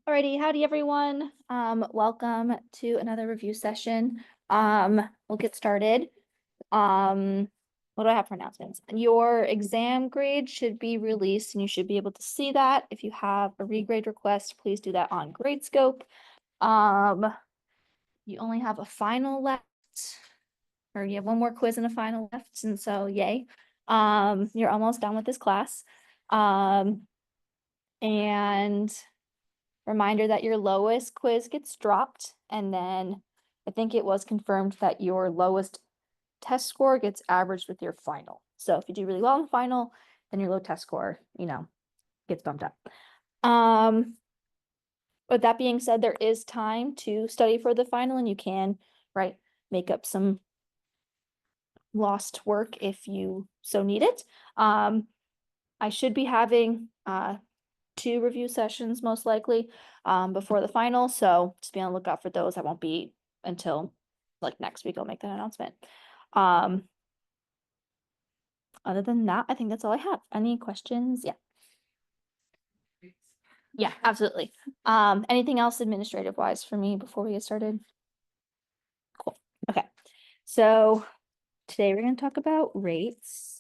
Alrighty, howdy everyone. Welcome to another review session. We'll get started. What do I have for announcements? Your exam grade should be released and you should be able to see that. If you have a regrade request, please do that on Gradescope. You only have a final left, or you have one more quiz and a final left, and so yay. You're almost done with this class. And reminder that your lowest quiz gets dropped, and then I think it was confirmed that your lowest test score gets averaged with your final. So if you do really well in the final, then your low test score, gets bumped up. With that being said, there is time to study for the final, and you can, make up some lost work if you so need it. I should be having 2 review sessions most likely before the final, so just be on the lookout for those. That won't be until like next week. I'll make that announcement. Other than that, I think that's all I have. Any questions? Yeah, absolutely. Anything else administrative wise for me before we get started? Cool. Okay, so today we're going to talk about rates.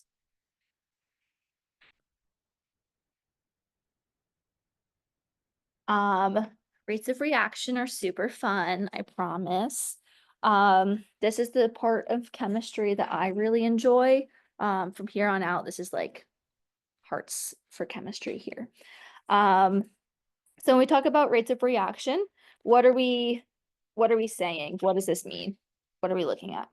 Rates of reaction are super fun, I promise. This is the part of chemistry that I really enjoy. From here on out, this is like hearts for chemistry here. So when we talk about rates of reaction, what are we saying? What does this mean? What are we looking at?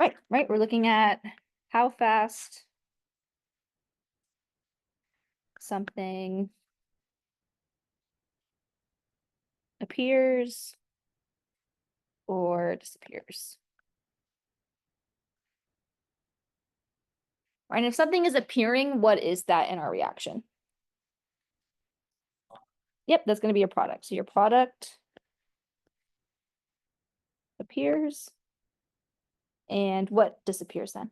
Right. We're looking at how fast something appears or disappears. Right, and if something is appearing, what is that in our reaction? Yep, that's going to be your product. So your product appears, and what disappears then?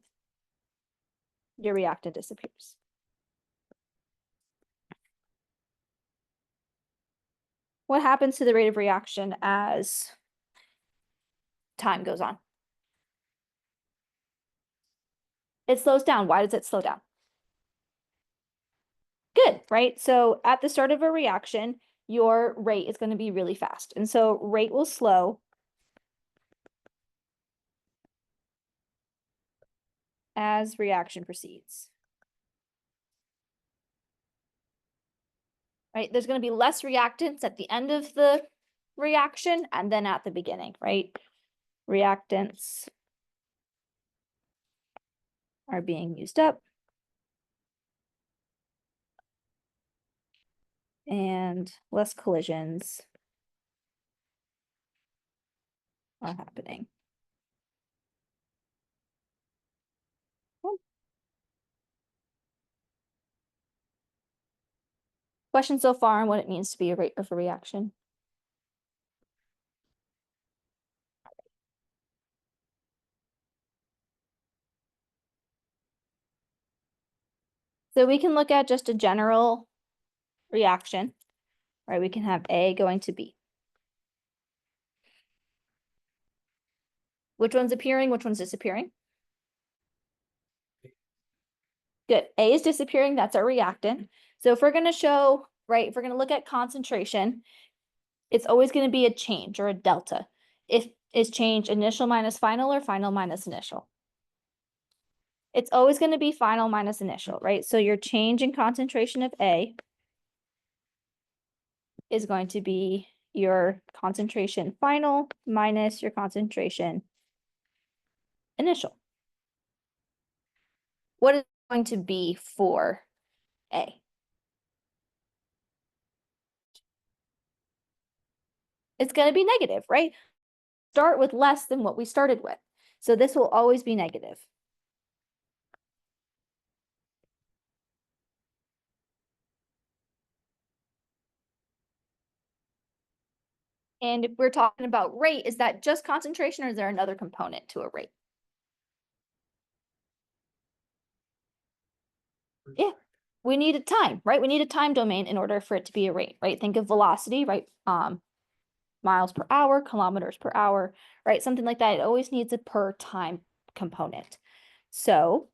Your reactant disappears. What happens to the rate of reaction as time goes on? It slows down. Why does it slow down? Good, right? So at the start of a reaction, your rate is going to be really fast. And so rate will slow as reaction proceeds. Right? There's going to be less reactants at the end of the reaction and then at the beginning, right? Reactants are being used up. And less collisions are happening. Questions so far on what it means to be a rate of a reaction? So we can look at just a general reaction, right? We can have A going to B. Which one's appearing? Which one's disappearing? Good. A is disappearing. That's our reactant. So if we're going to show, if we're going to look at concentration, it's always going to be a change or a delta. If is change initial minus final or final minus initial? It's always going to be final minus initial, right? So your change in concentration of A is going to be your concentration final minus your concentration initial. What is it going to be for A? It's going to be negative, right? Start with less than what we started with. So this will always be negative. And if we're talking about rate, is that just concentration or is there another component to a rate? Yeah, we need a time, right? We need a time domain in order for it to be a rate, right? Think of velocity, right? Miles per hour, kilometers per hour, right? Something like that. It always needs a per time component. So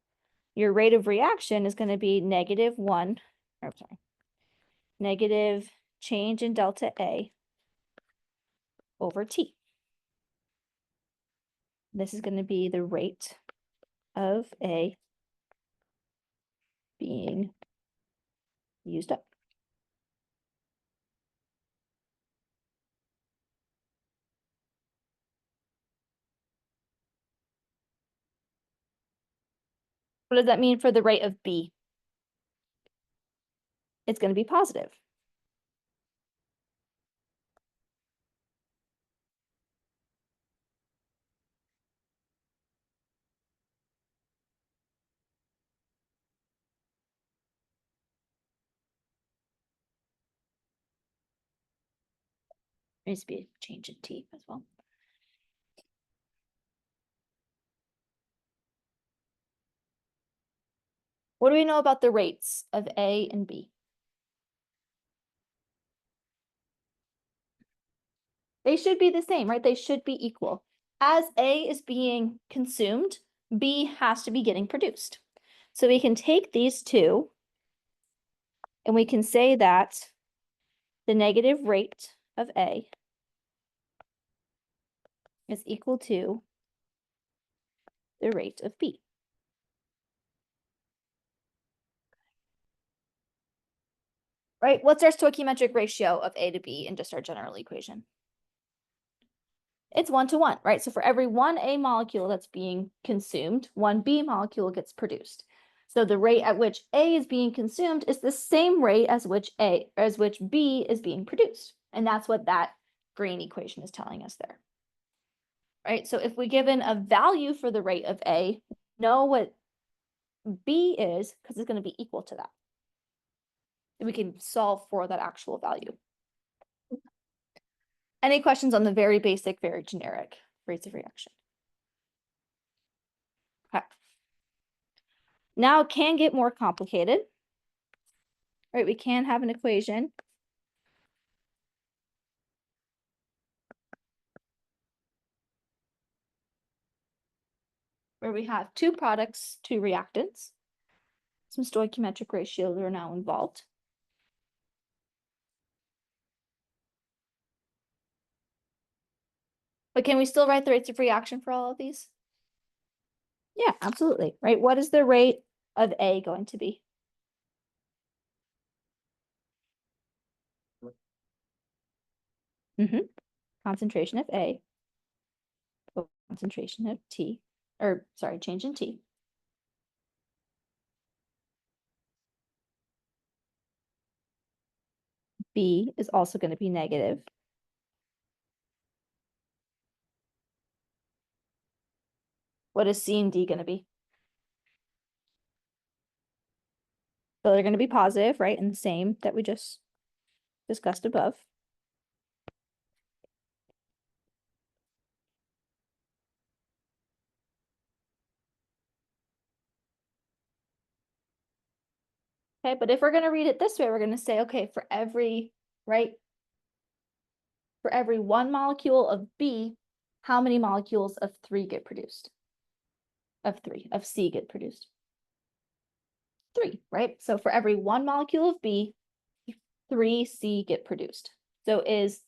your rate of reaction is going to be -1, or sorry, negative change in delta A over T. This is going to be the rate of A being used up. What does that mean for the rate of B? It's going to be positive. There needs to be a change in T as well. What do we know about the rates of A and B? They should be the same, right? They should be equal. As A is being consumed, B has to be getting produced. So we can take these two and we can say that the negative rate of A is equal to the rate of B. Right? What's our stoichiometric ratio of A to B in just our general equation? It's 1-to-1, right? So for every one A molecule that's being consumed, one B molecule gets produced. So the rate at which A is being consumed is the same rate as which B is being produced. And that's what that green equation is telling us there. Right? So if we given a value for the rate of A, know what B is because it's going to be equal to that. And we can solve for that actual value. Any questions on the very basic, very generic rates of reaction? Okay. Now it can get more complicated, right? We can have an equation where we have two products, two reactants. Some stoichiometric ratios are now involved. But can we still write the rates of reaction for all of these? Yeah, absolutely, right? What is the rate of A going to be? Concentration of A, concentration of T, or sorry, change in T. B is also going to be negative. What is C and D going to be? So they're going to be positive, right? And the same that we just discussed above. Okay, but if we're going to read it this way, we're going to say, okay, for every, right? For every one molecule of B, how many molecules of 3 get produced? Of C get produced? 3, right? So for every one molecule of B, 3 C get produced. So is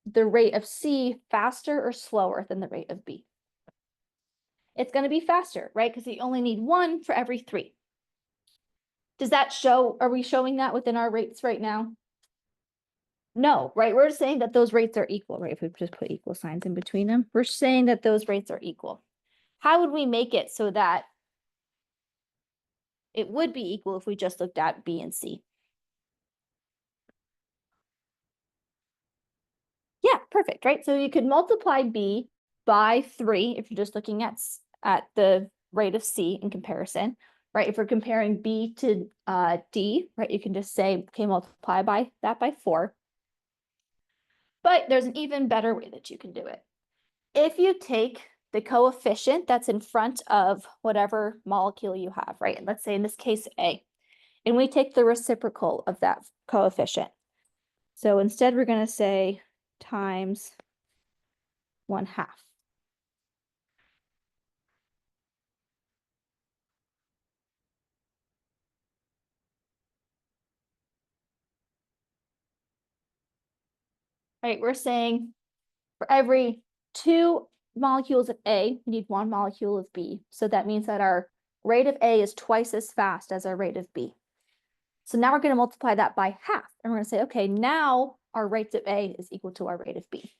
the rate of C faster or slower than the rate of B? It's going to be faster, right? Because you only need 1 for every 3. Does that show, are we showing that within our rates right now? No, right? We're saying that those rates are equal, right? If we just put equal signs in between them, we're saying that those rates are equal. How would we make it so that it would be equal if we just looked at B and C? Yeah, perfect, right? So you could multiply B by 3 if you're just looking at the rate of C in comparison, right? If we're comparing B to D, right, you can just say, okay, multiply by that by 4. But there's an even better way that you can do it. If you take the coefficient that's in front of whatever molecule you have, right? And let's say in this case, A, and we take the reciprocal of that coefficient. So instead, we're going to say times 1/2. Right, we're saying for every 2 molecules of A, we need 1 molecule of B. So that means that our rate of A is twice as fast as our rate of B. So now we're going to multiply that by half. And we're going to say, okay, now our rate of A is equal to our rate of B.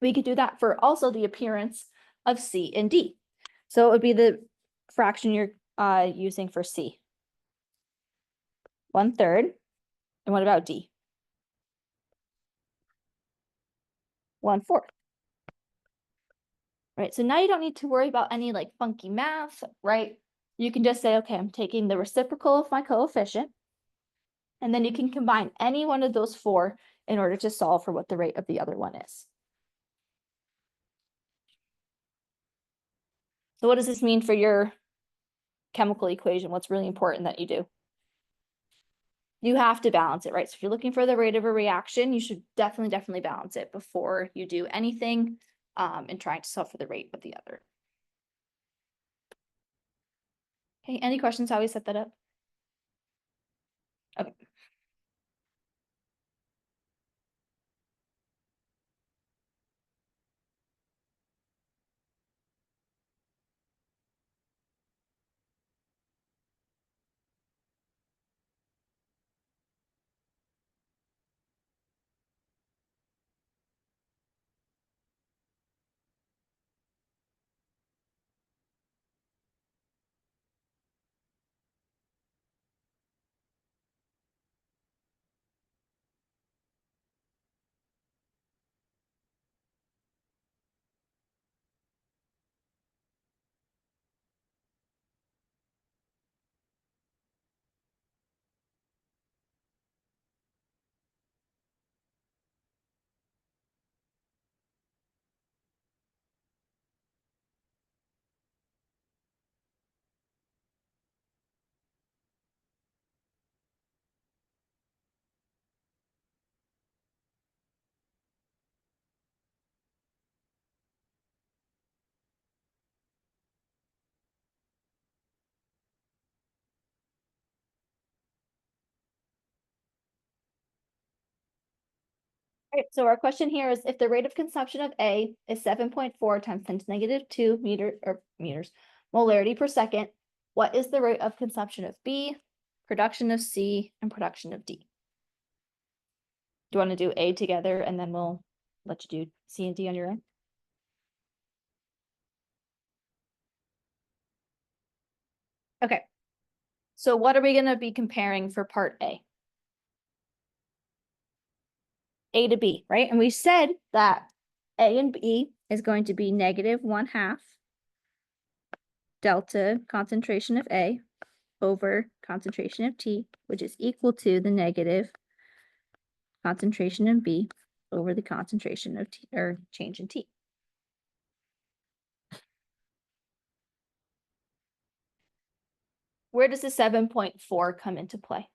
We could do that for also the appearance of C and D. So it would be the fraction you're using for C. 1/3. And what about D? 1/4. Right, so now you don't need to worry about any like funky math, right? You can just say, okay, I'm taking the reciprocal of my coefficient, and then you can combine any one of those 4 in order to solve for what the rate of the other one is. So what does this mean for your chemical equation? What's really important that you do? You have to balance it, right? So if you're looking for the rate of a reaction, you should definitely balance it before you do anything in trying to solve for the rate of the other. Okay, any questions how we set that up? Okay. Right, so our question here is if the rate of consumption of A is 7.4 times 10 to the -2 meters molarity per second, what is the rate of consumption of B, production of C, and production of D? Do you want to do A together and then we'll let you do C and D on your own? Okay. So what are we going to be comparing for part A? A to B, right? And we said that A and B is going to be -1/2 delta concentration of A over concentration of T, which is equal to the negative concentration in B over the concentration of T, or change in T. Where does the 7.4 come into play?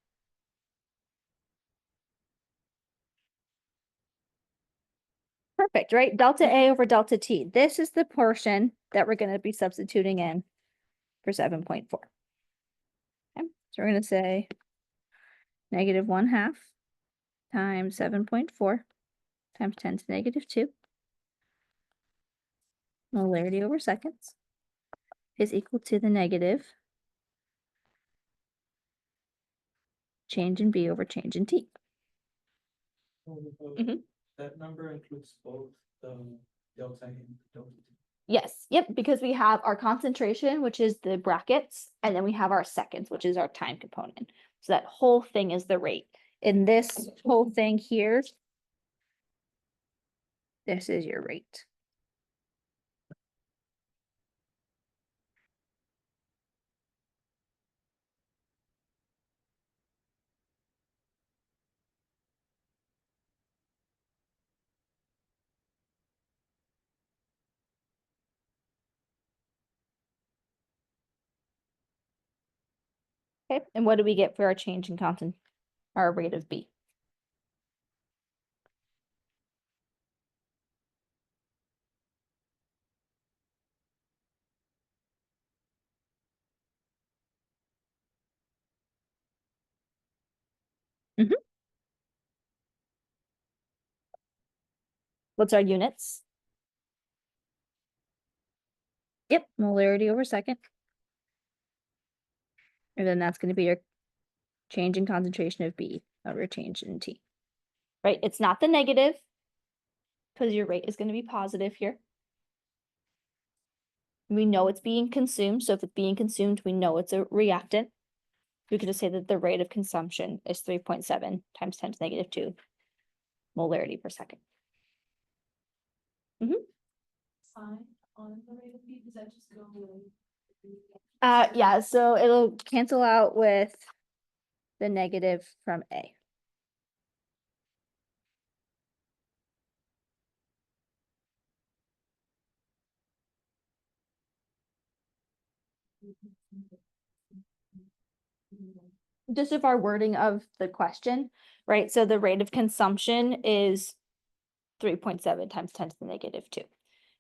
Perfect, right? Delta A over delta T. This is the portion that we're going to be substituting in for 7.4. Okay, so we're going to say -1/2 times 7.4 times 10 to the -2 molarity over seconds is equal to the negative change in B over change in T. That number includes both the delta and delta T. Yes, yep, because we have our concentration, which is the brackets, and then we have our seconds, which is our time component. So that whole thing is the rate. In this whole thing here, this is your rate. Okay, and what do we get for our change in our rate of B? Mhm. What's our units? Yep, molarity over second. And then that's gonna be your change in concentration of B over change in T. Right, it's not the negative, because your rate is gonna be positive here. We know it's being consumed, so if it's being consumed, we know it's a reactant. We could just say that the rate of consumption is 3.7 times 10 to the negative 2 molarity per second. Sign on the rate of B, does that just go away? Yeah, so it'll cancel out with the negative from A. Just of our wording of the question, right? So the rate of consumption is 3.7 times 10 to the negative 2.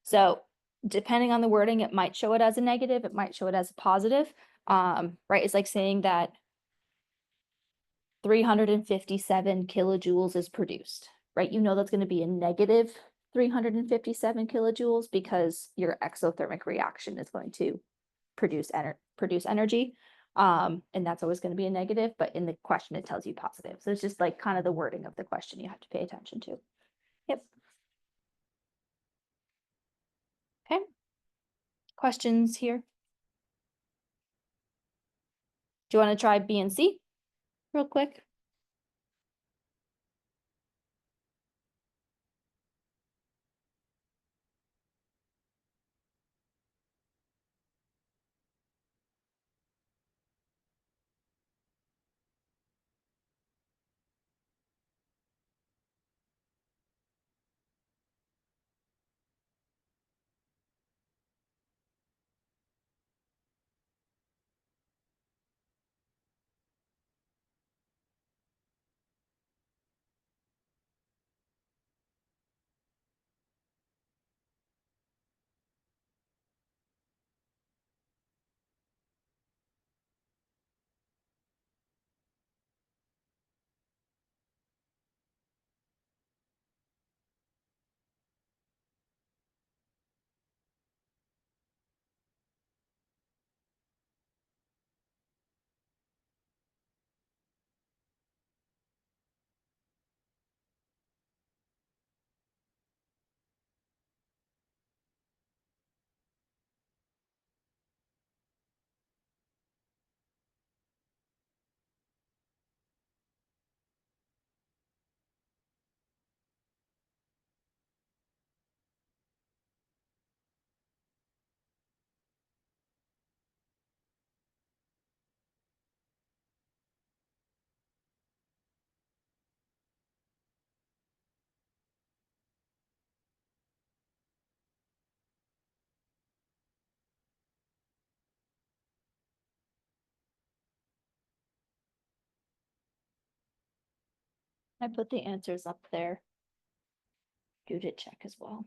So depending on the wording, it might show it as a negative, it might show it as a positive. Right? It's like saying that 357 kilojoules is produced, right? You know that's going to be a negative 357 kilojoules because your exothermic reaction is going to produce energy. And that's always going to be a negative, but in the question it tells you positive. So it's just like kind of the wording of the question you have to pay attention to. Yep. Okay. Questions here? Do you want to try B and C real quick? I put the answers up there. You did check as well.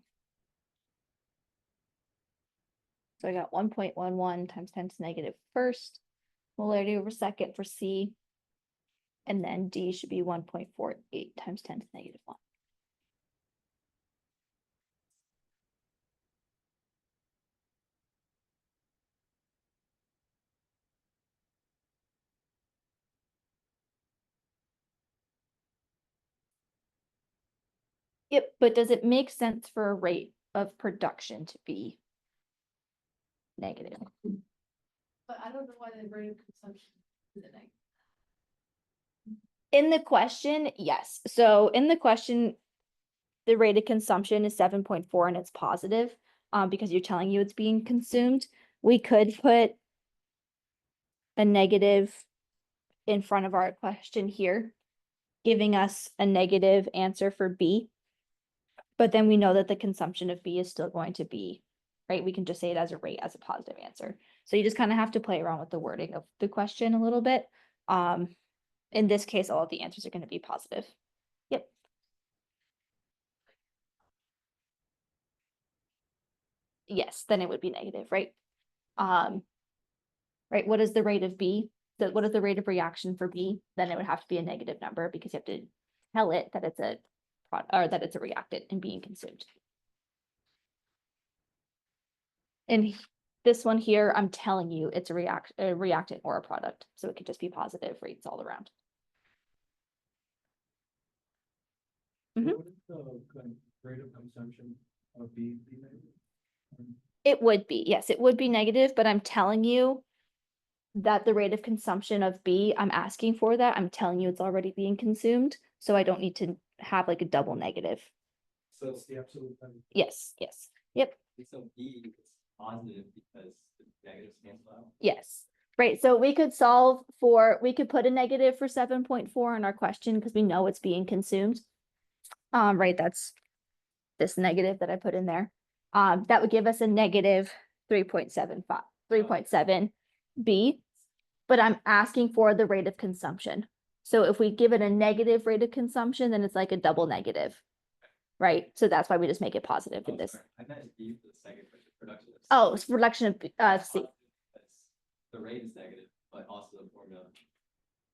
So I got 1.11 times 10 to the negative first, molarity over second for C. And then D should be 1.48 times 10 to the negative 1. Yep, but does it make sense for a rate of production to be negative? But I don't know why the rate of consumption is a negative. In the question, yes. So in the question, the rate of consumption is 7.4 and it's positive, because you're telling you it's being consumed. We could put a negative in front of our question here, giving us a negative answer for B. But then we know that the consumption of B is still going to be, right? We can just say it as a rate as a positive answer. So you just kind of have to play around with the wording of the question a little bit. In this case, all of the answers are going to be positive. Yep. Yes, then it would be negative, right? Right, what is the rate of B? So what is the rate of reaction for B? Then it would have to be a negative number because you have to tell it that it's a or that it's a reactant and being consumed. And this one here, I'm telling you, it's a reactant or a product, so it could just be positive rates all around. Mhm. What is the kind of rate of consumption of B? It would be, yes, it would be negative, but I'm telling you that the rate of consumption of B, I'm asking for that. I'm telling you it's already being consumed, so I don't need to have like a double negative. So it's the absolute value. Yes, yes, yep, So B is positive because the negatives cancel out. yes. Right, so we could put a negative for 7.4 in our question because we know it's being consumed. Right, that's this negative that I put in there. That would give us a negative 3.75, 3.7 B, but I'm asking for the rate of consumption. So if we give it a negative rate of consumption, then it's like a double negative, right? So that's why we just make it positive in Oh, this. sorry. I meant B for the second question, production. of Oh, C. it's reduction of C. Positive because the rate is negative, but also the formula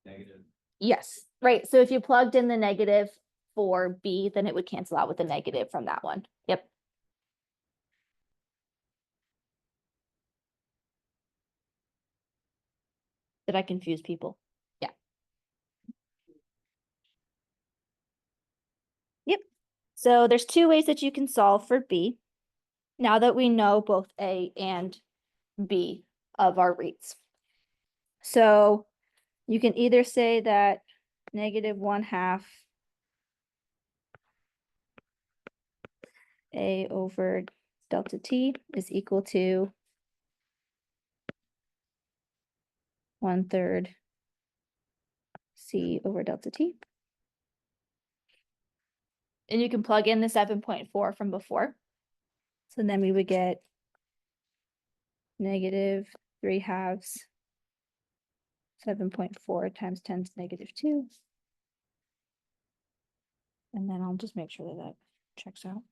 negative. Yes, right. So if you plugged in the negative for B, then it would cancel out with the negative from that one. Yep. Did I confuse people? Yeah. Yep. So there's two ways that you can solve for B. Now that we know both A and B of our rates. So you can either say that negative 1/2 A over delta T is equal to 1/3 C over delta T. And you can plug in the 7.4 from before. So then we would get negative 3/2 7.4 times 10 to the negative 2. And then I'll just make sure that that checks out.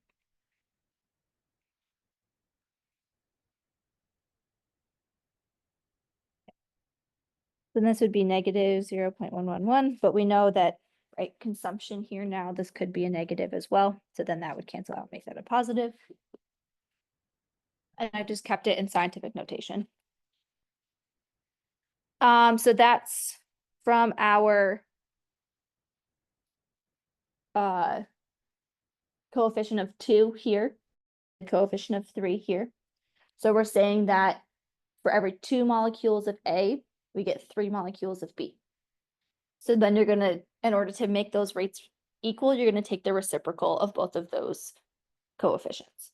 Then this would be negative 0.111, but we know that, right, consumption here now, this could be a negative as well. So then that would cancel out, make that a positive. And I just kept it in scientific notation. So that's from our coefficient of 2 here, coefficient of 3 here. So we're saying that for every 2 molecules of A, we get 3 molecules of B. So then you're gonna, in order to make those rates equal, you're gonna take the reciprocal of both of those coefficients,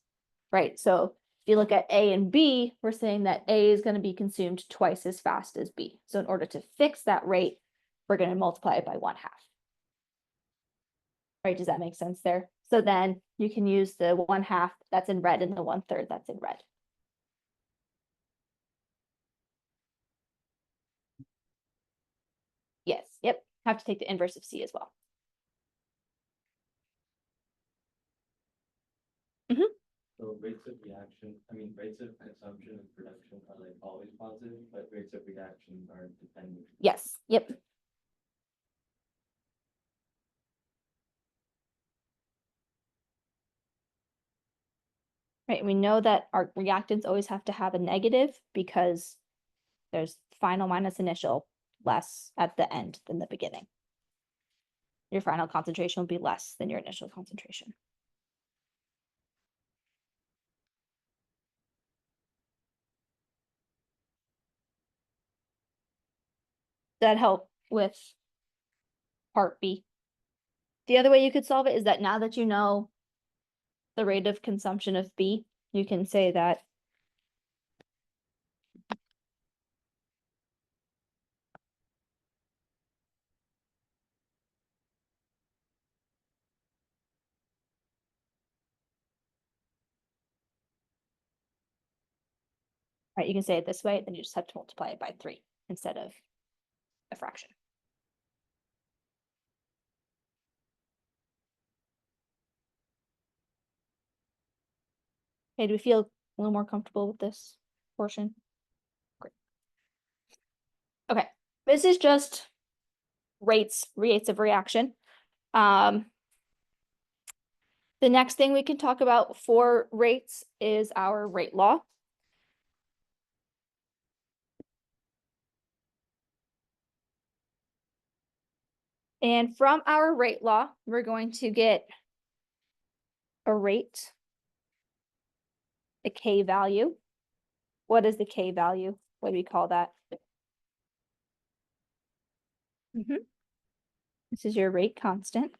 right? So if you look at A and B, we're saying that A is gonna be consumed twice as fast as B. So in order to fix that rate, we're gonna multiply it by 1/2. Right, does that make sense there? So then you can use the 1/2 that's in red and the 1/3 that's in red. Yes, yep, have to take the inverse of C as well. So rates of reaction, rates of consumption and production are like always positive, but rates of reaction are dependent. Yes, yep. Right, we know that our reactants always have to have a negative because there's final minus initial less at the end than the beginning. Your final concentration will be less than your initial concentration. That help with part B. The other way you could solve it is that now that you know the rate of consumption of B, you can say that Right, you can say it this way, then you just have to multiply it by 3 instead of a fraction. Okay, do we feel a little more comfortable with this portion? Great. Okay, this is just rates of reaction. The next thing we can talk about for rates is our rate law. And from our rate law, we're going to get a rate, a K value. What is the K value? What do we call that? This is your rate constant.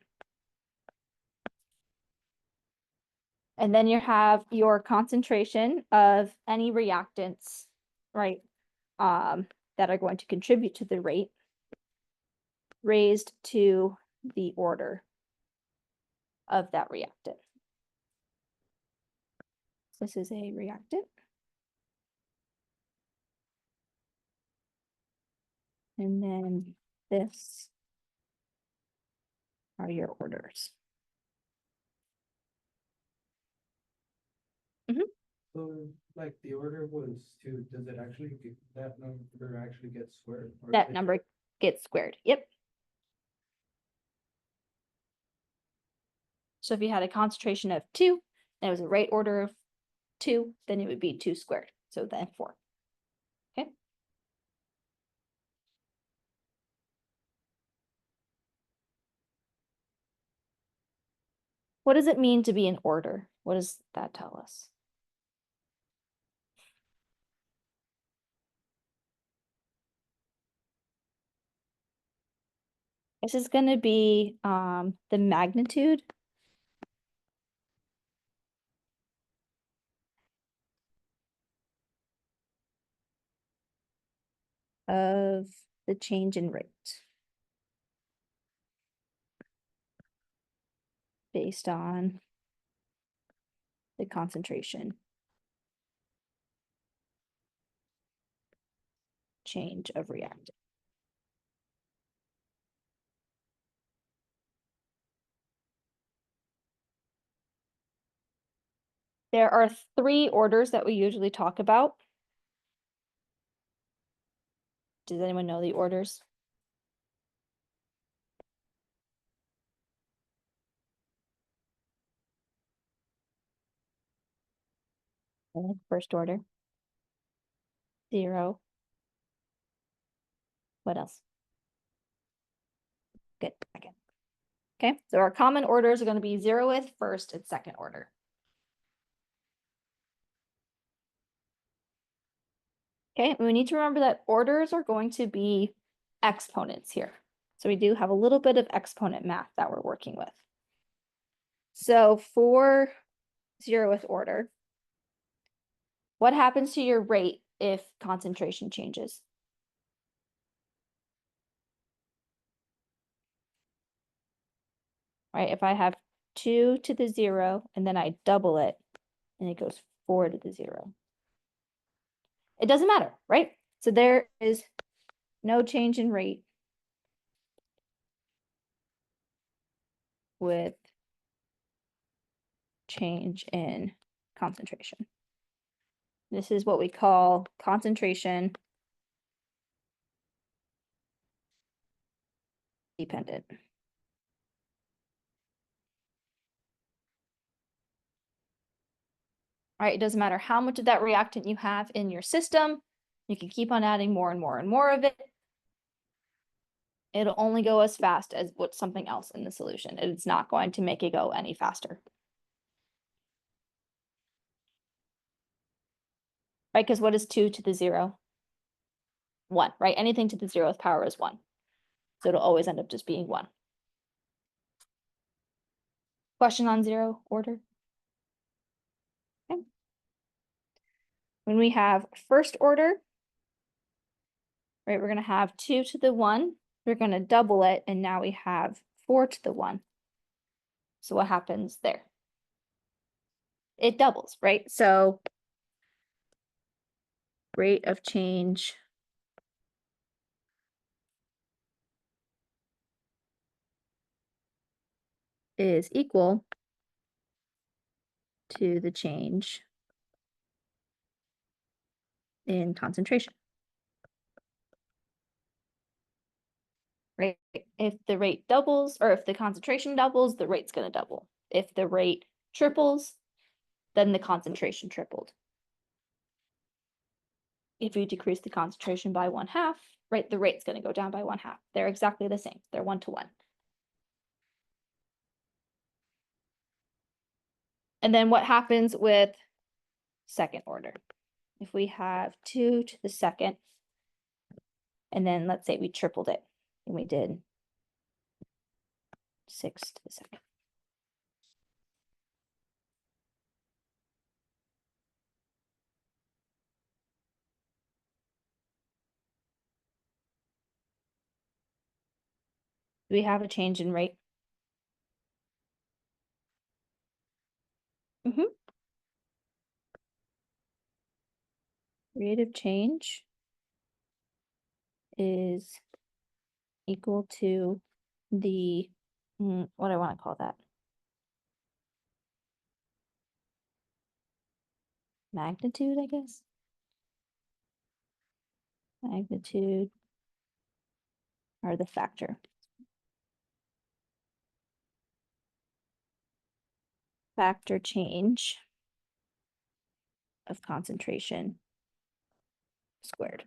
And then you have your concentration of any reactants, right, that are going to contribute to the rate raised to the order of that reactant. This is a reactant. And then this are your orders. So like the order was 2, does it actually get, that number actually get squared? Or That is it number gets squared. Yep. So if you had a concentration of 2, and it was a rate order of 2, then it would be 2 squared. So then 4. Okay. What does it mean to be an order? What does that tell us? This is going to be the magnitude of the change in rate based on the concentration change of reactant. There are 3 orders that we usually talk about. Does anyone know the orders? First order. 0. What else? Good, second. Okay, so our common orders are going to be 0th, first, and second order. Okay, and we need to remember that orders are going to be exponents here. So we do have a little bit of exponent math that we're working with. So for 0th order, what happens to your rate if concentration changes? Right, if I have 2 to the 0 and then I double it and it goes 4 to the 0. It doesn't matter, right? So there is no change in rate with change in concentration. This is what we call concentration dependent. All right, it doesn't matter how much of that reactant you have in your system. You can keep on adding more and more and more of it. It'll only go as fast as what's something else in the solution. It's not going to make it go any faster. Right, because what is 2 to the 0? 1, right? Anything to the 0th power is 1. So it'll always end up just being 1. Question on 0 order? Okay. When we have first order, right, we're going to have 2 to the 1. We're going to double it, and now we have 4 to the 1. So what happens there? It doubles, right? So rate of change is equal to the change in concentration. Right? If the rate doubles, or if the concentration doubles, the rate's gonna double. If the rate triples, then the concentration tripled. If you decrease the concentration by 1/2, right, the rate's gonna go down by 1/2. They're exactly the same. They're 1-to-1. And then what happens with second order? If we have 2 to the second, and then let's say we tripled it, and we did 6 to the second. Do we have a change in rate? Rate of change is equal to the, what do I want to call that? Magnitude, I guess. Magnitude or the factor. Factor change of concentration squared.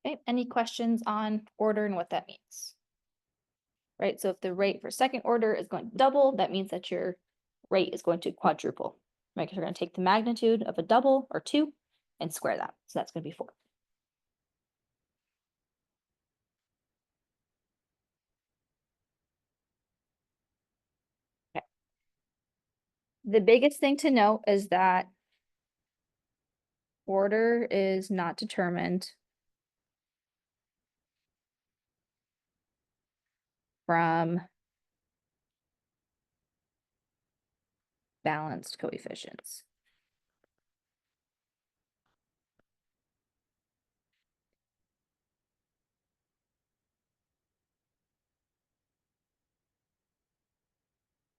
Okay, any questions on order and what that means? Right, so if the rate for second order is going to double, that means that your rate is going to quadruple. Right, because we're going to take the magnitude of a double or 2 and square that. So that's going to be 4. Okay. The biggest thing to note is that order is not determined from balanced coefficients.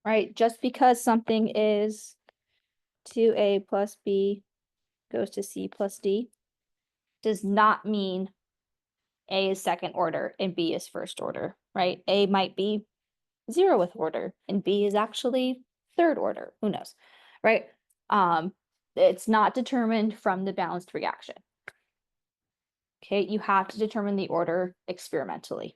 Right, just because something is 2a plus b goes to c plus d does not mean A is second order and B is first order, right? A might be 0th order and B is actually third order, who knows, right? It's not determined from the balanced reaction. Okay, you have to determine the order experimentally.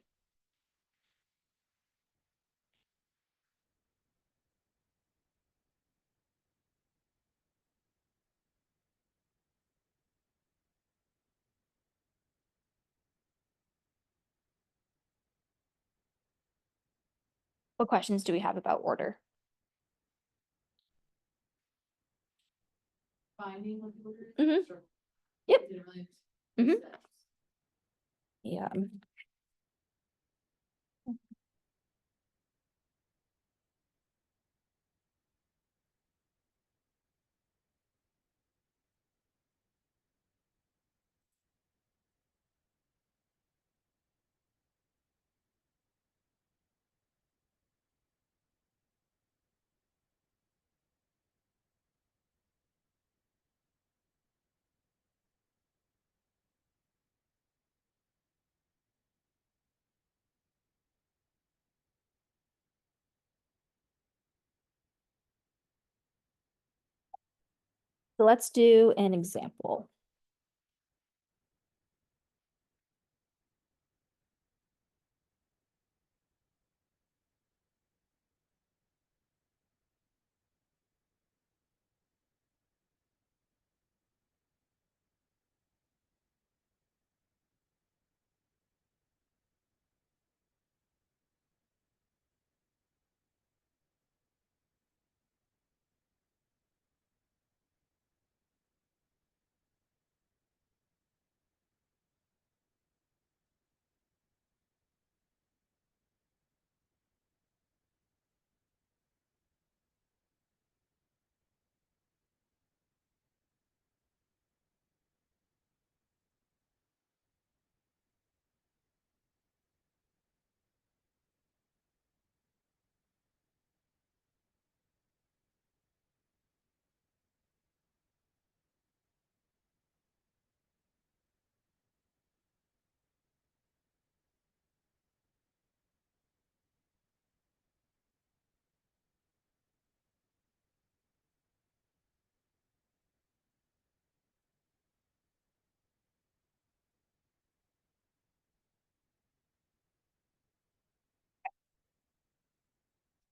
What questions do we have about order? Finding what the order. Mhm. Sure. Yep. Didn't really Mhm. steps. Yeah. So let's do an example.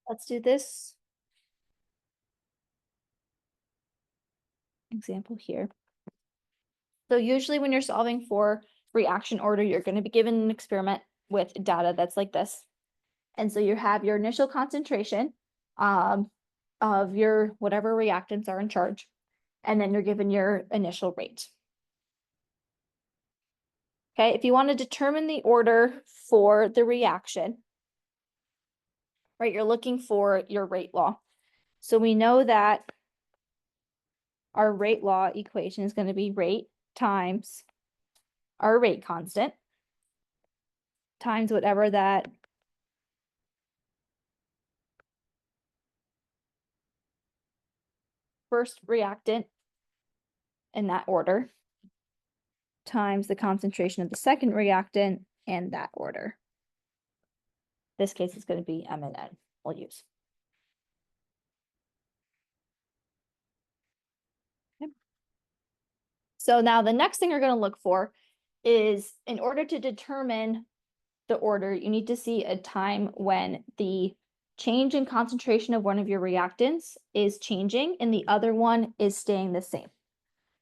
Let's do this example here. So usually when you're solving for reaction order, you're going to be given an experiment with data that's like this. And so you have your initial concentration of your whatever reactants are in charge, and then you're given your initial rate. Okay, if you want to determine the order for the reaction, right, you're looking for your rate law. So we know that our rate law equation is going to be rate times our rate constant times whatever that first reactant in that order times the concentration of the second reactant in that order. This case is going to be M and N we'll use. Okay. So now the next thing you're going to look for is, in order to determine the order, you need to see a time when the change in concentration of one of your reactants is changing and the other one is staying the same.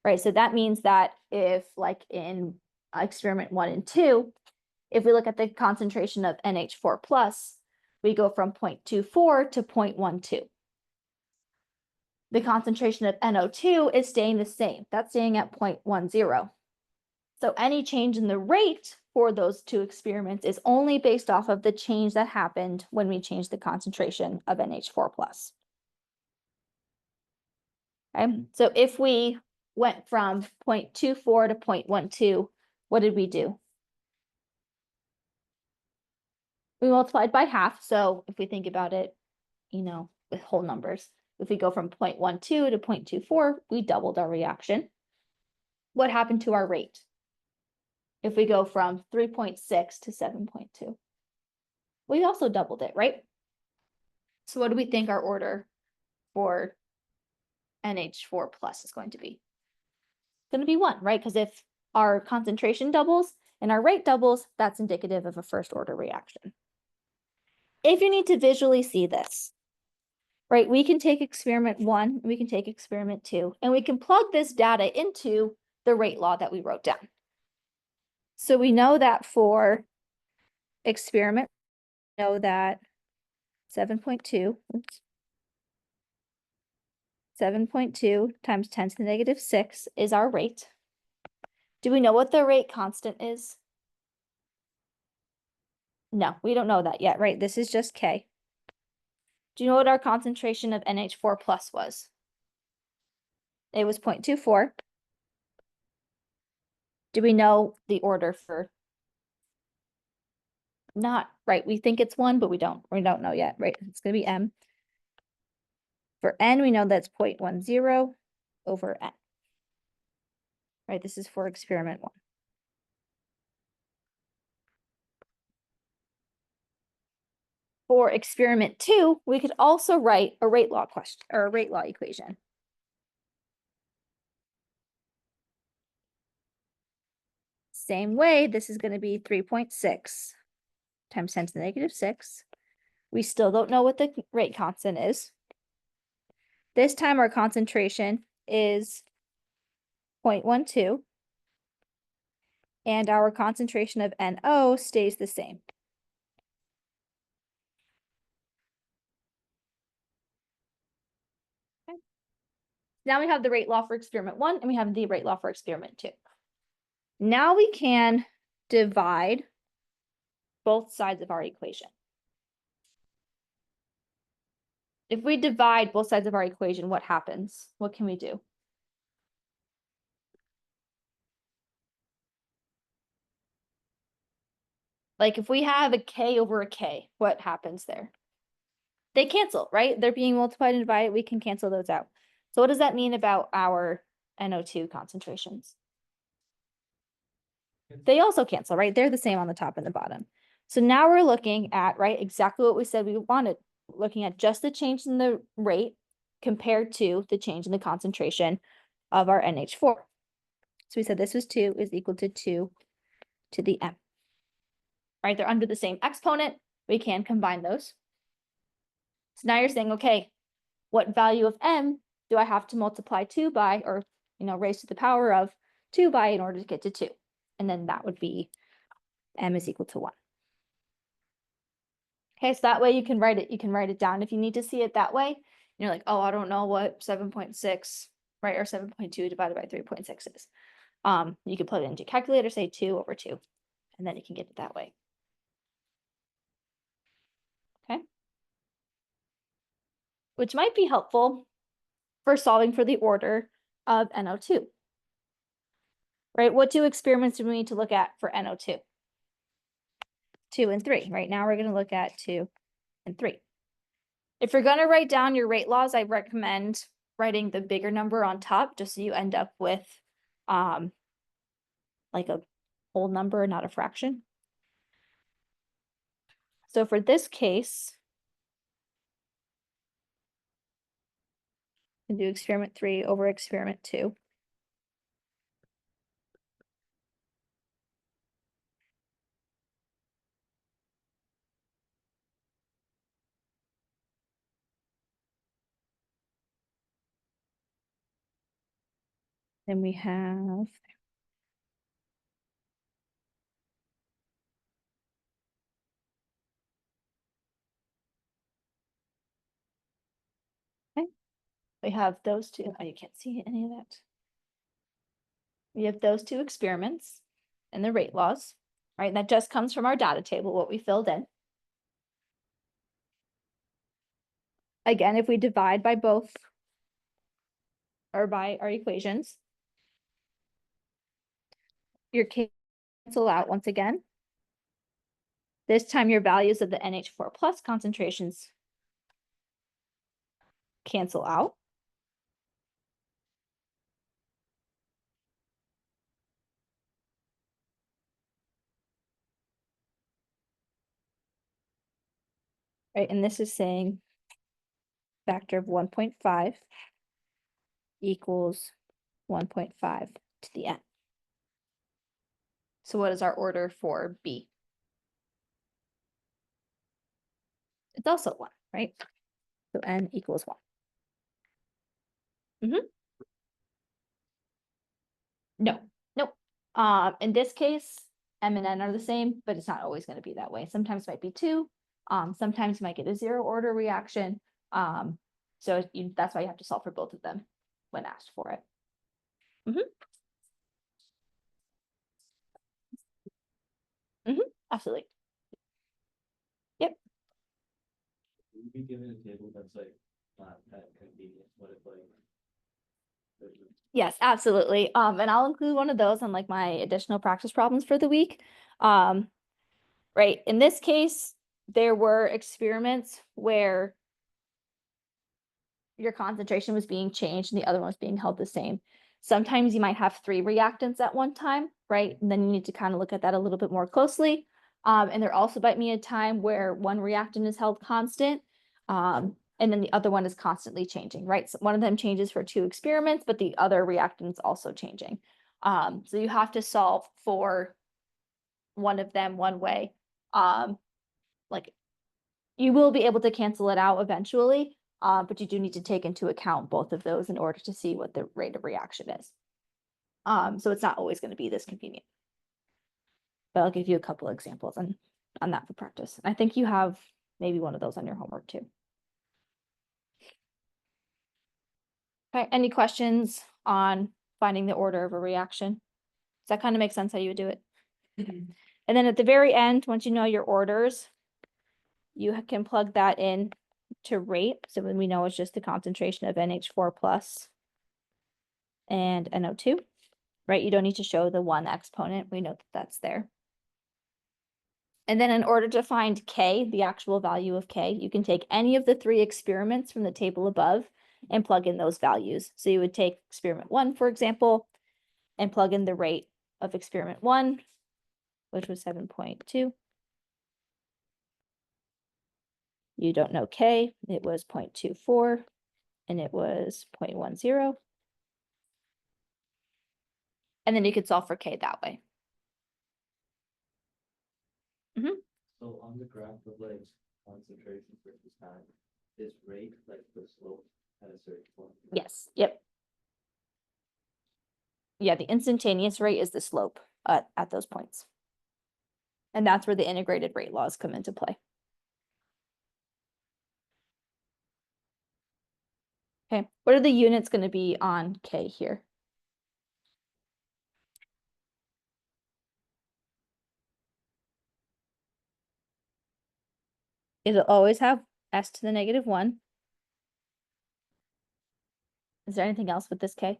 Right, so that means that if, like in experiment 1 and 2, if we look at the concentration of NH4 plus, we go from 0.24 to 0.12. The concentration of NO2 is staying the same. That's staying at 0.10. So any change in the rate for those two experiments is only based off of the change that happened when we changed the concentration of NH4 plus. Okay, so if we went from 0.24 to 0.12, what did we do? We multiplied by half. So if we think about it, with whole numbers, if we go from 0.12 to 0.24, we doubled our reaction. What happened to our rate? If we go from 3.6 to 7.2, we also doubled it, right? So what do we think our order for NH4 plus is going to be? It's going to be 1, right? Because if our concentration doubles and our rate doubles, that's indicative of a first order reaction. If you need to visually see this, right, we can take experiment 1, we can take experiment 2, and we can plug this data into the rate law that we wrote down. So we know that for experiment, we know that 7.2 times 10 to the negative 6 is our rate. Do we know what the rate constant is? No, we don't know that yet, right? This is just K. Do you know what our concentration of NH4 plus was? It was 0.24. Do we know the order for? Not, right? We think it's 1, but we don't know yet, right? It's going to be M. For N, we know that's 0.10 over N. Right, this is for experiment 1. For experiment 2, we could also write a rate law question or a rate law equation. Same way, this is going to be 3.6 times 10 to the negative 6. We still don't know what the rate constant is. This time our concentration is 0.12. And our concentration of NO stays the same. Okay. Now we have the rate law for experiment 1 and we have the rate law for experiment 2. Now we can divide both sides of our equation. If we divide both sides of our equation, what happens? What can we do? Like if we have a K over a K, what happens there? They cancel, right? They're being multiplied and divided. We can cancel those out. So what does that mean about our NO2 concentrations? They also cancel, right? They're the same on the top and the bottom. So now we're looking at, right, exactly what we said we wanted, looking at just the change in the rate compared to the change in the concentration of our NH4. So we said this was 2 is equal to 2 to the M. Right, they're under the same exponent. We can combine those. So now you're saying, okay, what value of m do I have to multiply 2 by, or, raise to the power of 2 by in order to get to 2? And then that would be m is equal to 1. Okay, so that way you can write it down. If you need to see it that way, you're like, oh, I don't know what 7.6, right, or 7.2 divided by 3.6 is. You can plug it into your calculator, say 2 over 2, and then you can get it that way. Okay. Which might be helpful for solving for the order of NO2. Right, what 2 experiments do we need to look at for NO2? 2 and 3. Right now we're going to look at 2 and 3. If you're going to write down your rate laws, I recommend writing the bigger number on top, just so you end up with like a whole number, not a fraction. So for this case, we do experiment 3 over experiment 2. Then we have we have those two. Oh, you can't see any of that. We have those 2 experiments and the rate laws, right? That just comes from our data table, what we filled in. Again, if we divide by both or by our equations, your cancel out once again. This time your values of the NH4 plus concentrations cancel out. Right, and this is saying factor of 1.5 equals 1.5 to the n. So what is our order for B? It's also 1, right? So n equals 1. No, nope. In this case, m and n are the same, but it's not always going to be that way. Sometimes it might be 2. Sometimes you might get a 0 order reaction. So that's why you have to solve for both of them when asked for it. Absolutely. Yep. Would you be given a table that's like not that convenient? What if like Yes, absolutely. And I'll include one of those on like my additional practice problems for the week. Right. In this case, there were experiments where your concentration was being changed and the other one was being held the same. Sometimes you might have 3 reactants at one time, right? And then you need to kind of look at that a little bit more closely. And there also might be a time where one reactant is held constant, and then the other one is constantly changing, right? So one of them changes for 2 experiments, but the other reactant's also changing. So you have to solve for one of them one way. Like you will be able to cancel it out eventually, but you do need to take into account both of those in order to see what the rate of reaction is. So it's not always going to be this convenient. But I'll give you a couple examples on that for practice. I think you have maybe one of those on your homework too. Okay, any questions on finding the order of a reaction? Does that kind of make sense how you would do it? And then at the very end, once you know your orders, you can plug that in to rate. So when we know it's just the concentration of NH4 plus and NO2, right? You don't need to show the 1 exponent. We know that that's there. And then in order to find K, the actual value of K, you can take any of the 3 experiments from the table above and plug in those values. So you would take experiment 1, for example, and plug in the rate of experiment 1, which was 7.2. You don't know K, it was 0.24, and it was 0.10. And then you could solve for K that way. so on the graph of like concentration versus time, this rate, like the slope at a certain point? Yes, yep. Yeah, the instantaneous rate is the slope at those points. And that's where the integrated rate laws come into play. Okay, what are the units going to be on K here? It'll always have s to the -1. Is there anything else with this K?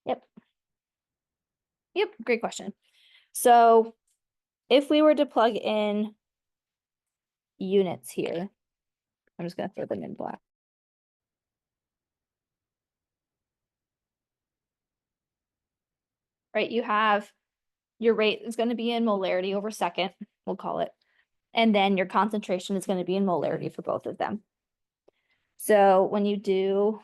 Yep. Yep, great question. So if we were to plug in units here, I'm just gonna throw them in black. Right, you have your rate is gonna be in molarity over second, we'll call it. And then your concentration is gonna be in molarity for both of them. So when you do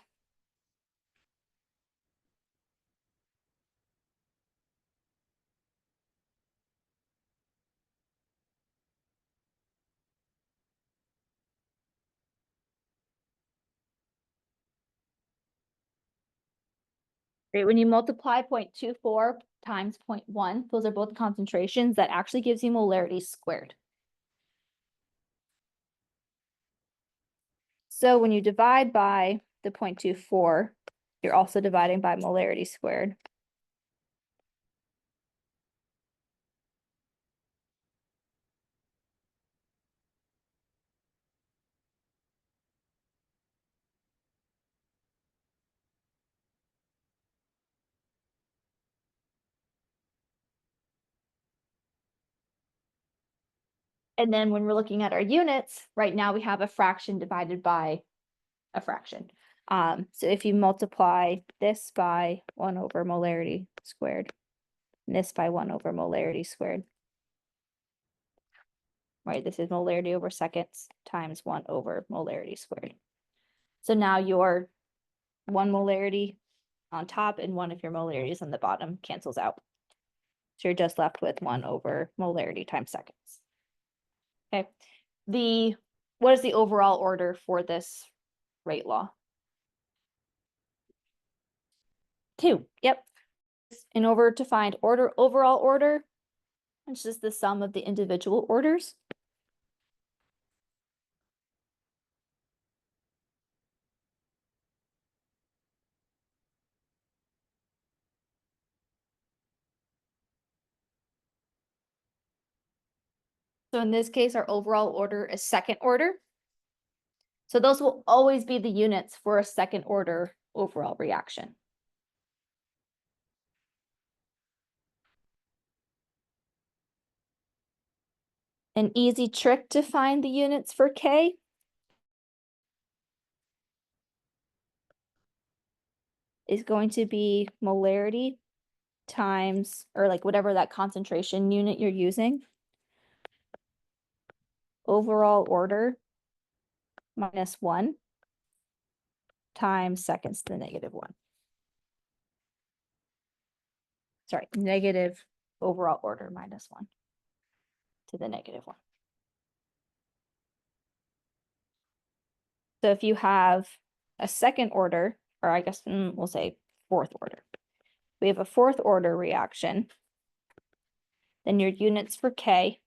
right, when you multiply 0.24 times 0.1, those are both concentrations, that actually gives you molarity squared. So when you divide by the 0.24, you're also dividing by molarity squared. And then when we're looking at our units, right now we have a fraction divided by a fraction. So if you multiply this by 1 over molarity squared, and this by 1 over molarity squared, right, this is molarity over seconds times 1 over molarity squared. So now your 1 molarity on top and 1 of your molarities on the bottom cancels out. So you're just left with 1 over molarity times seconds. Okay, what is the overall order for this rate law? 2, yep. In order to find overall order, it's just the sum of the individual orders. So in this case, our overall order is second order. So those will always be the units for a second order overall reaction. An easy trick to find the units for K is going to be molarity times, or like whatever that concentration unit you're using, overall order minus 1 times seconds to the -1. Sorry, negative overall order minus 1 to the -1. So if you have a second order, or I guess we'll say fourth order. We have a fourth order reaction. Then your units for K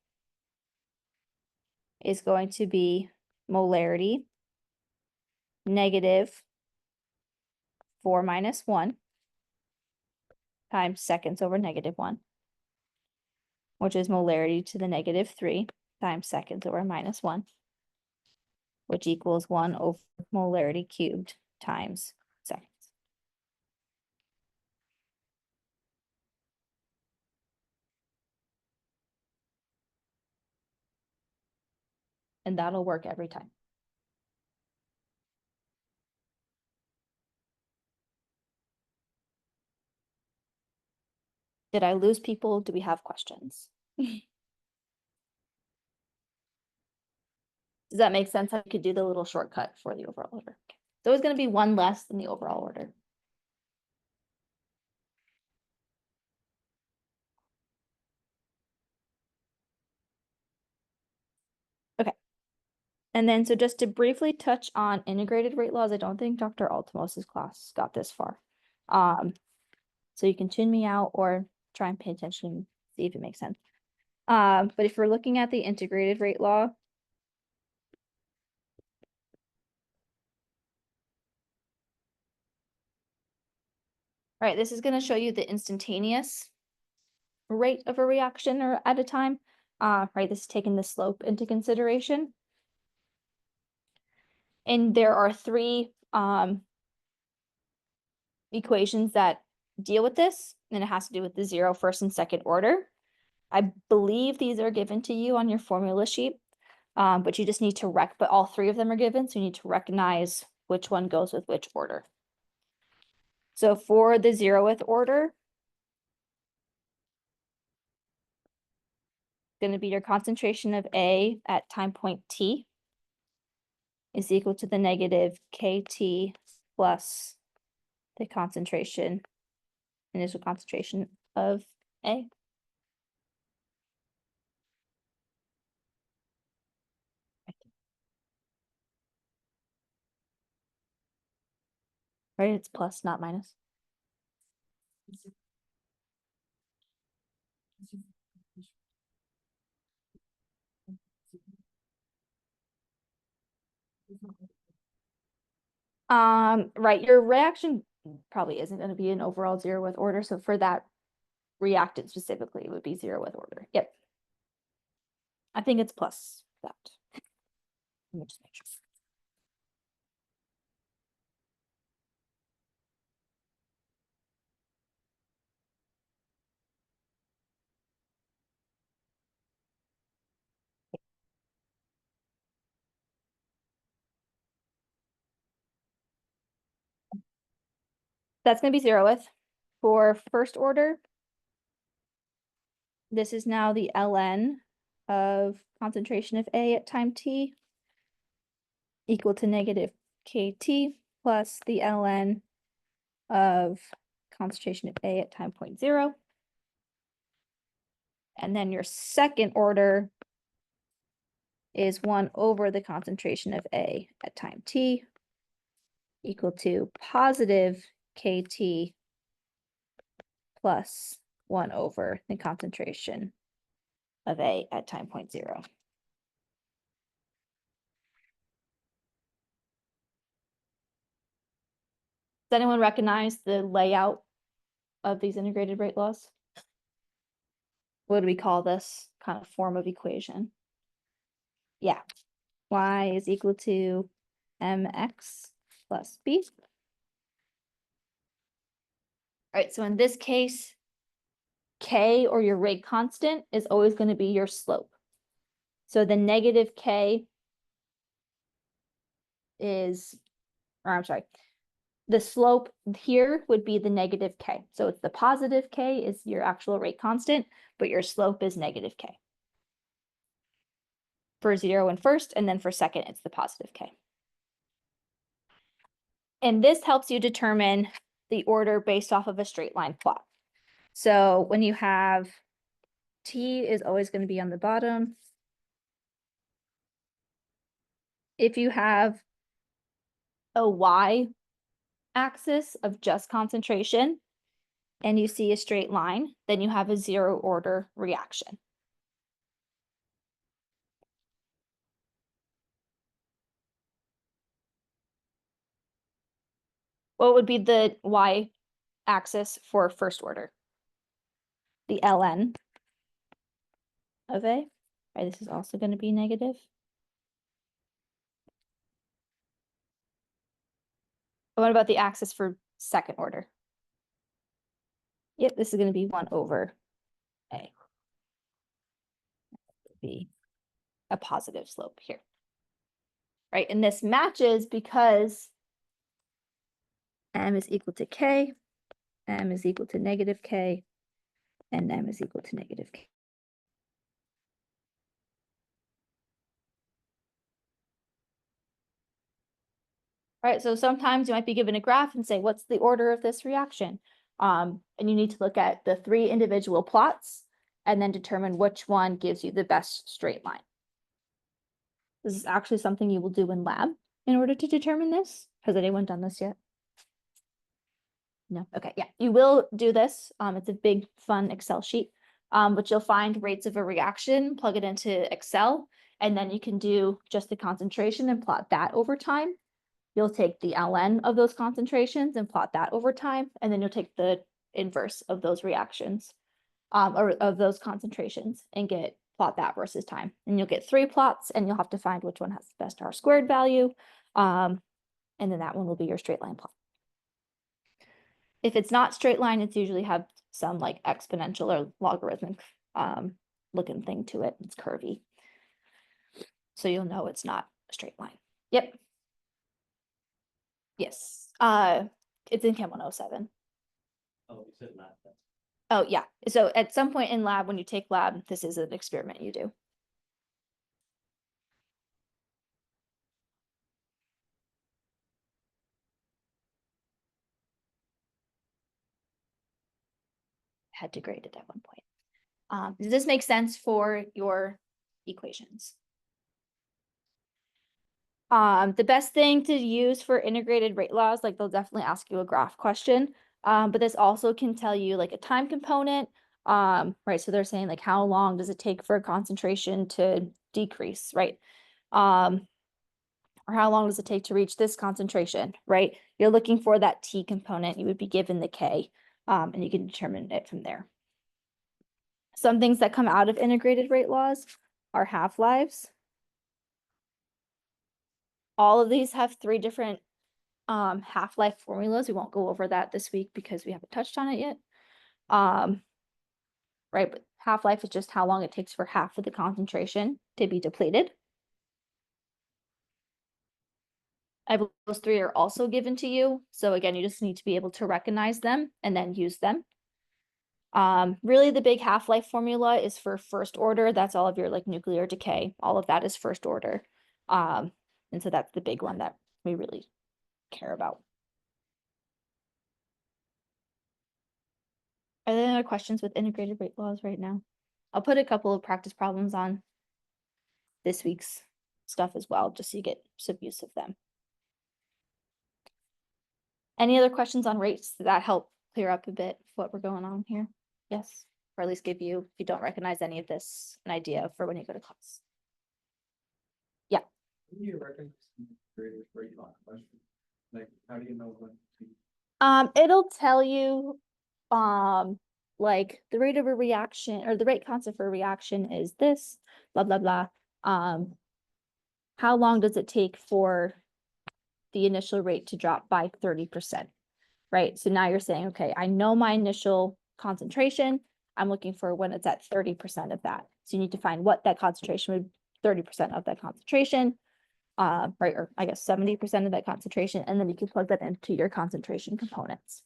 is going to be molarity negative 4 minus 1 times seconds over -1, which is molarity to the -3 times seconds over -1, which equals 1 over molarity cubed times seconds. And that'll work every time. Did I lose people? Do we have questions? Does that make sense? How you could do the little shortcut for the overall order? Okay. There's always going to be one less than the overall order. And then, so just to briefly touch on integrated rate laws, I don't think Dr. Altamos's class got this far. So you can tune me out or try and pay attention, see if it makes sense. But if we're looking at the integrated rate law, right, this is going to show you the instantaneous rate of a reaction or at a time. Right, this is taking the slope into consideration. And there are three equations that deal with this, and it has to do with the 0, first, and second order. I believe these are given to you on your formula sheet, but you just need to but all three of them are given, so you need to recognize which one goes with which order. So for the 0th order, going to be your concentration of A at time point t is equal to the negative KT plus the concentration, initial concentration of A. Right, it's plus, not minus. Right, your reaction probably isn't going to be an overall 0th order, so for that reactant specifically, it would be 0th order. Yep. I think it's plus that. Let me just make sure. That's going to be 0th. For first order, this is now the ln of concentration of A at time t equal to negative KT plus the ln of concentration of A at time point 0. And then your second order is 1 over the concentration of A at time t equal to positive KT plus 1 over the concentration of A at time point 0. Does anyone recognize the layout of these integrated rate laws? What do we call this kind of form of equation? Yeah, y is equal to mx plus b. All right, so in this case, k, or your rate constant, is always going to be your slope. So the negative k is, or I'm sorry, the slope here would be the negative k. So it's the positive k is your actual rate constant, but your slope is negative k. For 0 and first, and then for second, it's the positive k. And this helps you determine the order based off of a straight line plot. So when you have t is always going to be on the bottom. If you have a y axis of just concentration and you see a straight line, then you have a 0 order reaction. What would be the y axis for first order? The ln of A, right? This is also going to be negative. What about the axis for second order? Yep, this is going to be 1 over A. Be a positive slope here. Right, and this matches because m is equal to k, m is equal to negative k, and m is equal to negative k. All right, so sometimes you might be given a graph and say, what's the order of this reaction? And you need to look at the 3 individual plots and then determine which one gives you the best straight line. This is actually something you will do in lab in order to determine this. Has anyone done this yet? No, okay, yeah, you will do this. It's a big, fun Excel sheet. But you'll find rates of a reaction, plug it into Excel, and then you can do just the concentration and plot that over time. You'll take the ln of those concentrations and plot that over time, and then you'll take the inverse of those reactions, or of those concentrations and plot that versus time. And you'll get 3 plots, and you'll have to find which one has the best R² value. And then that one will be your straight line plot. If it's not straight line, it's usually have some like exponential or logarithmic looking thing to it. It's curvy. So you'll know it's not a straight line. Yep. Yes. It's in Chem 107. Oh, you said lab, that's. Oh, yeah. So at some point in lab, when you take lab, this is an experiment you do. Had to grade it at one point. Does this make sense for your equations? The best thing to use for integrated rate laws, like they'll definitely ask you a graph question. But this also can tell you like a time component. Right. So they're saying like, how long does it take for a concentration to decrease, right? Or how long does it take to reach this concentration, right? You're looking for that T component, you would be given the K, and you can determine it from there. Some things that come out of integrated rate laws are half-lives. All of these have 3 different half-life formulas. We won't go over that this week because we haven't touched on it yet. Right, but half-life is just how long it takes for half of the concentration to be depleted. Those 3 are also given to you. So again, you just need to be able to recognize them and then use them. Really the big half-life formula is for first order. That's all of your like nuclear decay. All of that is first order. And so that's the big one that we really care about. Are there any other questions with integrated rate laws right now? I'll put a couple of practice problems on this week's stuff as well, just so you get some use of them. Any other questions on rates? Did that help clear up a bit what we're going on here? Yes, or at least give you, if you don't recognize any of this, an idea for when you go to class. Yeah. Can you recognize graders rate law question? Like, how do you know when to? It'll tell you, like the rate of a reaction or the rate constant for a reaction is this, blah, blah, blah. How long does it take for the initial rate to drop by 30%, right? So now you're saying, okay, I know my initial concentration. I'm looking for when it's at 30% of that. So you need to find what that concentration would, 30% of that concentration, right? Or I guess 70% of that concentration, and then you can plug that into your concentration components.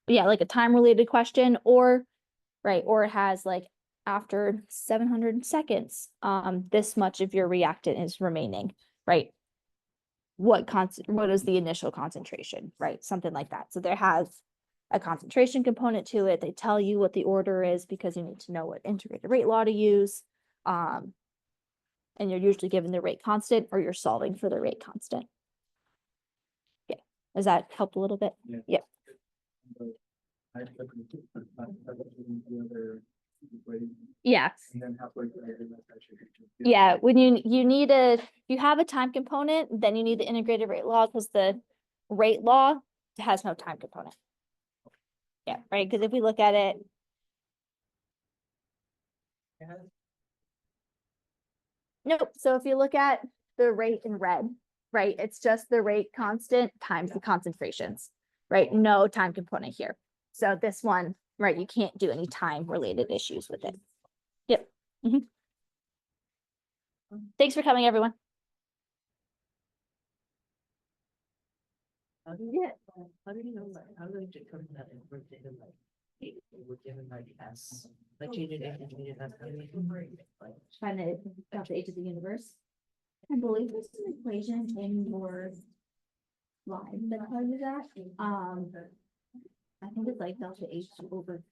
But yeah, like a time related question, or right, or it has like after 700 seconds, this much of your reactant is remaining, right? What is the initial concentration, right? Something like that. So there has a concentration component to it. They tell you what the order is because you need to know what integrated rate law to use. And you're usually given the rate constant or you're solving for the rate constant. Yeah. Does that help a little bit? Yeah. Yep. I took the other equation, Yeah. and then halfway through, I realized I should. Yeah, when you have a time component, then you need the integrated rate law because the rate law has no time component. Yeah, right, because if we look at it, nope, so if you look at the rate in red, right, it's just the rate constant times the concentrations, right? No time component here. So this one, right, you can't do any time related issues with it. Yep. Mhm. Thanks for coming, everyone. How do you know, like, how do you determine that if we're given like, we're given like S, like changing H and changing S, how do we, like, Find the age of the universe. I believe there's an equation in your line that tells you that. I think it's like delta H over.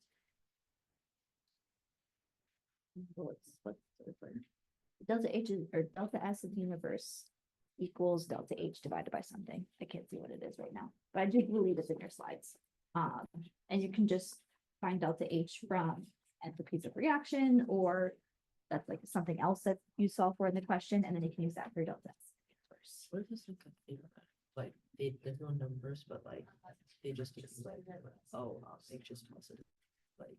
What's the word? delta H is, or delta S of the universe equals delta H divided by something. I can't see what it is right now, but I do believe it's in your slides. And you can just find delta H from enthalpies of reaction, or that's like something else that you solve for in the question, and then you can use that for your delta S. What is this like a thing about? Like, there's no numbers, but like, they just get like, oh, it's just positive. Like,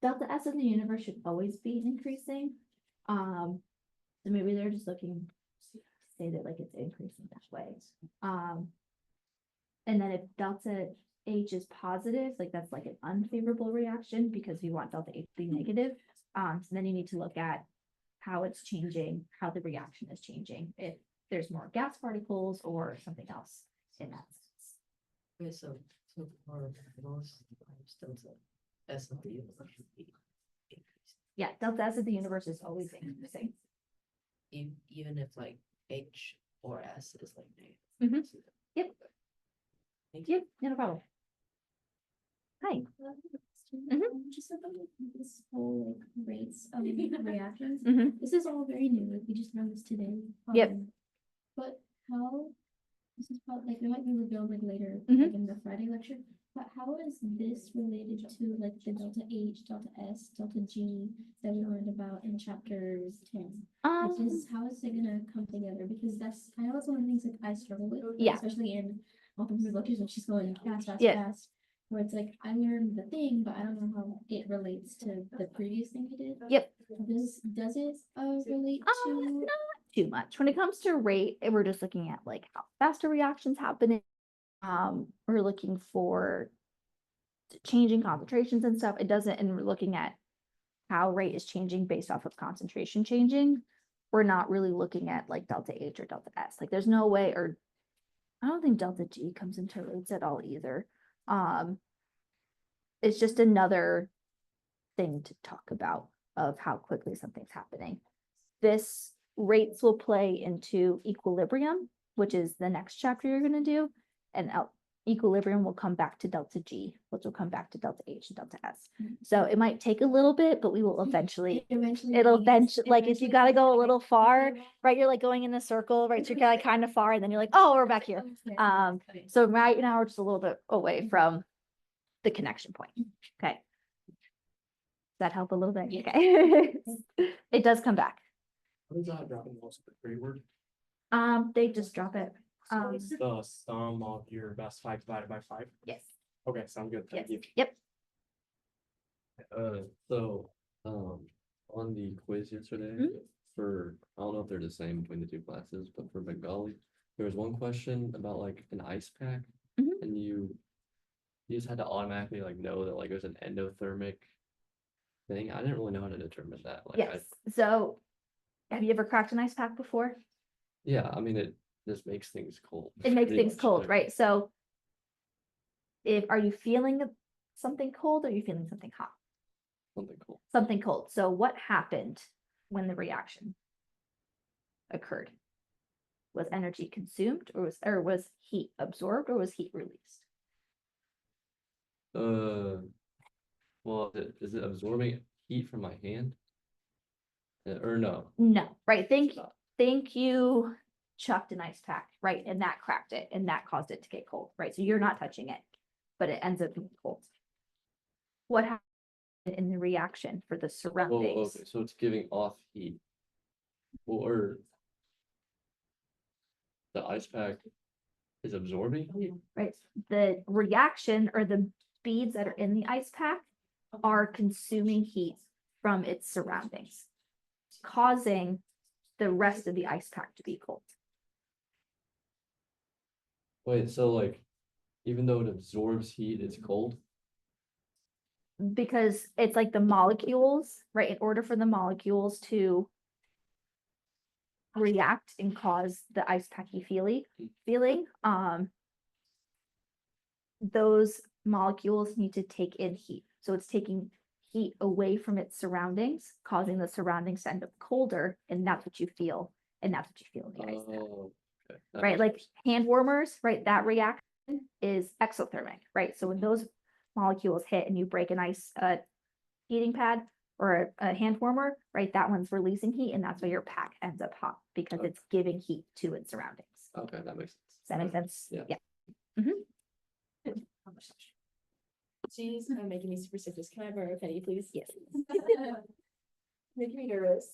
Delta S in the universe should always be increasing. So maybe they're just looking to say that like it's increasing that way. And then if delta H is positive, like that's like an unfavorable reaction because we want delta H to be negative. So then you need to look at how it's changing, how the reaction is changing, if there's more gas particles or something else in that sense. okay, so for most times, delta S of the universe should be increased. Yeah, delta S of the universe is always increasing. Even if like H or S is like Mhm. negative. Yep. Thank you. Yeah, no problem. Hi. Just about this whole like rates of reactions. Mhm. This is all very new, like we just learned this today. Yep. But how, this is probably, like, we might be revealed like later, Mhm. like in the Friday lecture, but how is this related to like the delta H, delta S, delta G that we learned about in chapters 10? Like this, how is it gonna come together? Because that's, I know that's one of the things like I struggle with. like, Yeah. Especially in multiple lectures when she's going fast, fast, Yeah. fast. Where it's like, I learned the thing, but I don't know how it relates to the previous thing I did. Yep. Does it relate to? Not too much. When it comes to rate, we're just looking at like how fast a reaction's happening. We're looking for changing concentrations and stuff. It doesn't, and we're looking at how rate is changing based off of concentration changing. We're not really looking at like delta H or delta S. Like there's no way, or I don't think delta G comes into rates at all either. It's just another thing to talk about of how quickly something's happening. This rates will play into equilibrium, which is the next chapter you're going to do, and equilibrium will come back to delta G, which will come back to delta H and delta S. So it might take a little bit, but we will eventually, it'll eventually, like if you got to go a little far, right? You're like going in a circle, right? So you're like kind of far, and then you're like, oh, we're back here. So right now we're just a little bit away from the connection point. Okay. Does that help a little bit? Yeah. Okay. It does come back. What is that dropping most of the grade word? They just drop it. So it's the sum of your best 5 divided by 5. Yes. Okay, sound good. Yes. Thank you. Yep. So, on the quiz yesterday, Mhm. for, I don't know if they're the same between the two classes, but for Bengali, there was one question about like an ice pack. Mhm. And you just had to automatically like know that like it was an endothermic thing. I didn't really know how to determine that. Like, Yes. So have you ever cracked an ice pack before? yeah, I mean, it just makes things cold. It makes pretty things much, cold, like- right? So are you feeling something cold or are you feeling something hot? Something cold. Something cold. So what happened when the reaction occurred? Was energy consumed or was heat absorbed or was heat released? Well, is it absorbing heat from my hand? Or no? No, right? Think you chucked an ice pack, right? And that cracked it and that caused it to get cold, right? So you're not touching it, but it ends up being cold. What happened in the reaction for the Oh, surroundings? okay, so it's giving off heat. Or the ice pack is absorbing heat? Right? The reaction or the beads that are in the ice pack are consuming heat from its surroundings, causing the rest of the ice pack to be cold. Wait, so like, even though it absorbs heat, it's cold? Because it's like the molecules, right? In order for the molecules to react and cause the ice packy feeling, those molecules need to take in heat. So it's taking heat away from its surroundings, causing the surroundings to end up colder, and that's what you feel. And that's what you feel in the ice pack. Oh, okay. That Right? makes Like sense. hand warmers, right? That reaction is exothermic, right? So when those molecules hit and you break an ice heating pad, or a hand warmer, right? That one's releasing heat and that's why your pack ends up hot because Okay. it's giving heat to its surroundings. Does Okay, that makes sense. that make sense? Yeah. She's making me superstitious. Can I borrow a penny, please? Yes. Making me nervous.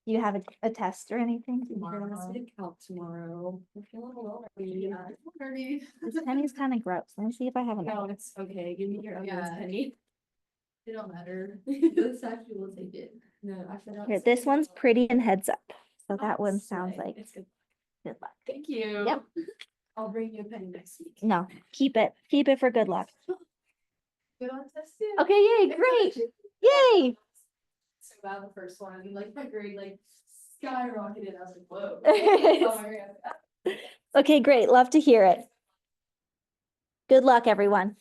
You have a test or anything? Out tomorrow. I'm feeling a little nervy. This penny's kind of gross. Let me see if I have No, enough. it's okay. Give me your evidence, Yeah. penny. It don't matter. This actually will take it. No, I forgot. Here, this one's pretty and heads up. So that one That's sounds right. like It's good. good luck. Thank you. Yep. I'll bring you a penny next week. No, keep it. Keep it for good luck. Good on test too. Okay, yay, great. Yay. So bad the first one, like my grade like skyrocketed. I was like, whoa. Sorry. Okay, great. Love to hear it. Good luck, everyone.